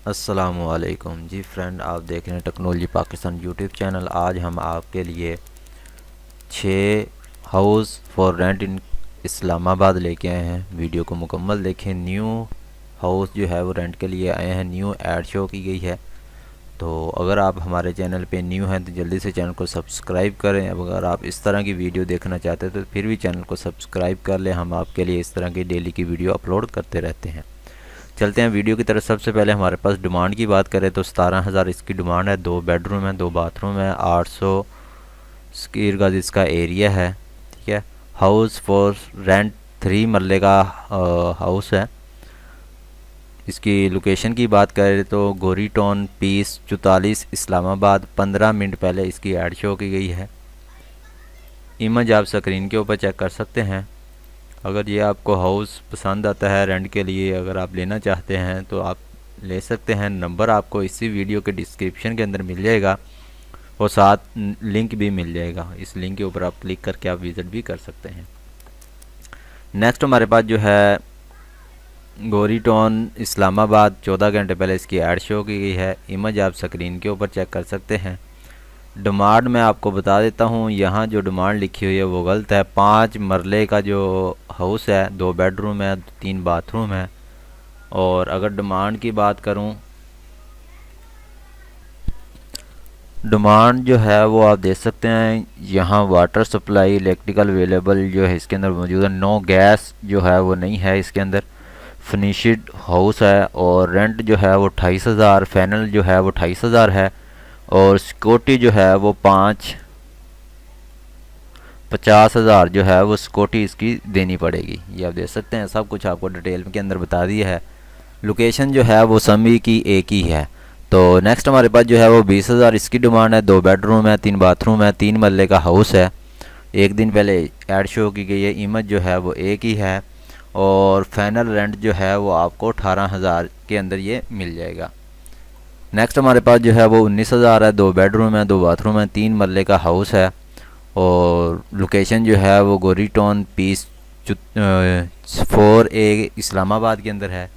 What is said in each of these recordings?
अस्सलामुअलैकुम जी फ्रेंड, आप देख रहे हैं टेक्नोलॉजी पाकिस्तान यूट्यूब चैनल। आज हम आपके लिए 6 हाउस फॉर रेंट इन इस्लामाबाद लेके आए हैं। वीडियो को मुकम्मल देखें। न्यू हाउस जो है वो रेंट के लिए आए हैं, न्यू ऐड शो की गई है। तो अगर आप हमारे चैनल पे न्यू हैं तो जल्दी से चैनल को सब्सक्राइब करें। अगर आप इस तरह की वीडियो देखना चाहते हैं तो फिर भी चैनल को सब्सक्राइब कर लें। हम आपके लिए इस तरह की डेली की वीडियो अपलोड करते रहते हैं। चलते हैं वीडियो की तरफ। सबसे पहले हमारे पास डिमांड की बात करें तो 17,000 इसकी डिमांड है। 2 बेडरूम है, 2 बाथरूम है, 800 स्क्वायर गज इसका एरिया है। ठीक है। हाउस फॉर रेंट 3 मरले का हाउस है। इसकी लोकेशन की बात करें तो गोरी टाउन पीस 44 इस्लामाबाद। 15 मिनट पहले इसकी ऐड शो की गई है। इमेज आप स्क्रीन के ऊपर चेक कर सकते हैं। अगर ये आपको हाउस पसंद आता है रेंट के लिए, अगर आप लेना चाहते हैं तो आप ले सकते हैं। नंबर आपको इसी वीडियो के डिस्क्रिप्शन के अंदर मिल जाएगा और साथ लिंक भी मिल जाएगा। इस लिंक के ऊपर आप क्लिक करके आप विज़िट भी कर सकते हैं। नेक्स्ट हमारे पास जो है गोरी टाउन इस्लामाबाद 14 घंटे पहले इसकी ऐड शो की गई है। इमेज आप स्क्रीन के ऊपर चेक कर सकते हैं। डिमांड मैं आपको बता देता हूँ, यहाँ जो डिमांड लिखी हुई है वो गलत है। 5 मरले का जो हाउस है, 2 बेडरूम है, 3 बाथरूम है। और अगर डिमांड की बात करूँ, डिमांड जो है वो आप देख सकते हैं। यहाँ वाटर सप्लाई इलेक्ट्रिकल अवेलेबल जो है इसके अंदर मौजूद है। नो गैस जो है वो नहीं है इसके अंदर। फिनिश्ड हाउस है और रेंट जो है वो 28,000, फाइनल जो है वो 28,000 है। और सिक्योरिटी जो है वो 50,000 जो है वो सिक्योरिटी इसकी देनी पड़ेगी। ये आप देख सकते हैं, सब कुछ आपको डिटेल के अंदर बता दिया है। लोकेशन जो है वो सभी की एक ही है। तो नेक्स्ट हमारे पास जो है वो 20,000 इसकी डिमांड है। 2 बेडरूम है, 3 बाथरूम है, 3 मरले का हाउस है। एक दिन पहले ऐड शो की गई है। इमेज जो है वो एक ही है और फाइनल रेंट जो है वो आपको 18,000 के अंदर ये मिल जाएगा। नेक्स्ट हमारे पास जो है वो 19,000 है। 2 बेडरूम है, 2 बाथरूम है, 3 मरले का हाउस है। और लोकेशन जो है वो गोरी टाउन पीस 4A इस्लामाबाद के अंदर है।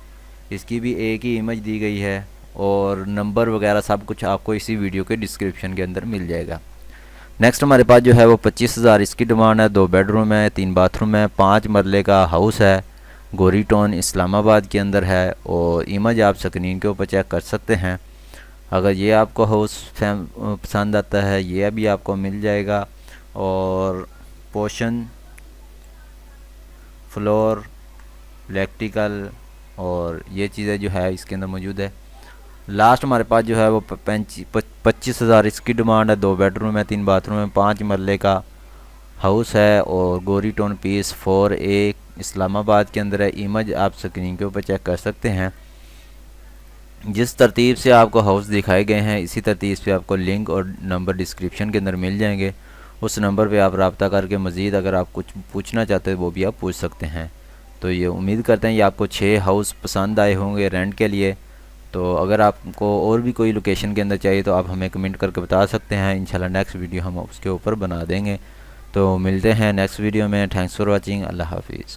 इसकी भी एक ही इमेज दी गई है और नंबर वगैरह सब कुछ आपको इसी वीडियो के डिस्क्रिप्शन के अंदर मिल जाएगा। नेक्स्ट हमारे पास जो है वो 25,000 इसकी डिमांड है। 2 बेडरूम है, 3 बाथरूम है, 5 मरले का हाउस है। गोरी टाउन इस्लामाबाद के अंदर है और इमेज आप स्क्रीन के ऊपर चेक कर सकते हैं। अगर ये आपको हाउस पसंद आता है ये भी आपको मिल जाएगा। और पोर्शन, फ्लोर, इलेक्ट्रिकल और ये चीज़ें जो है इसके अंदर मौजूद है। लास्ट हमारे पास जो है वो 25,000 इसकी डिमांड है। 2 बेडरूम है, 3 बाथरूम है, 5 मरले का हाउस है और गोरी टाउन पीस 4A इस्लामाबाद के अंदर है। इमेज आप स्क्रीन के ऊपर चेक कर सकते हैं। जिस तरतीब से आपको हाउस दिखाए गए हैं इसी तरतीब से आपको लिंक और नंबर डिस्क्रिप्शन के अंदर मिल जाएंगे। उस नंबर पे आप रब्ता करके मज़ीद अगर आप कुछ पूछना चाहते हैं वो भी आप पूछ सकते हैं। तो ये उम्मीद करते हैं ये आपको 6 हाउस पसंद आए होंगे रेंट के लिए। तो अगर आपको और भी कोई लोकेशन के अंदर चाहिए तो आप हमें कमेंट करके बता सकते हैं। इंशाल्लाह नेक्स्ट वीडियो हम उसके ऊपर बना देंगे। तो मिलते हैं नेक्स्ट वीडियो में। Thanks for watching. अल्लाह हाफिज़।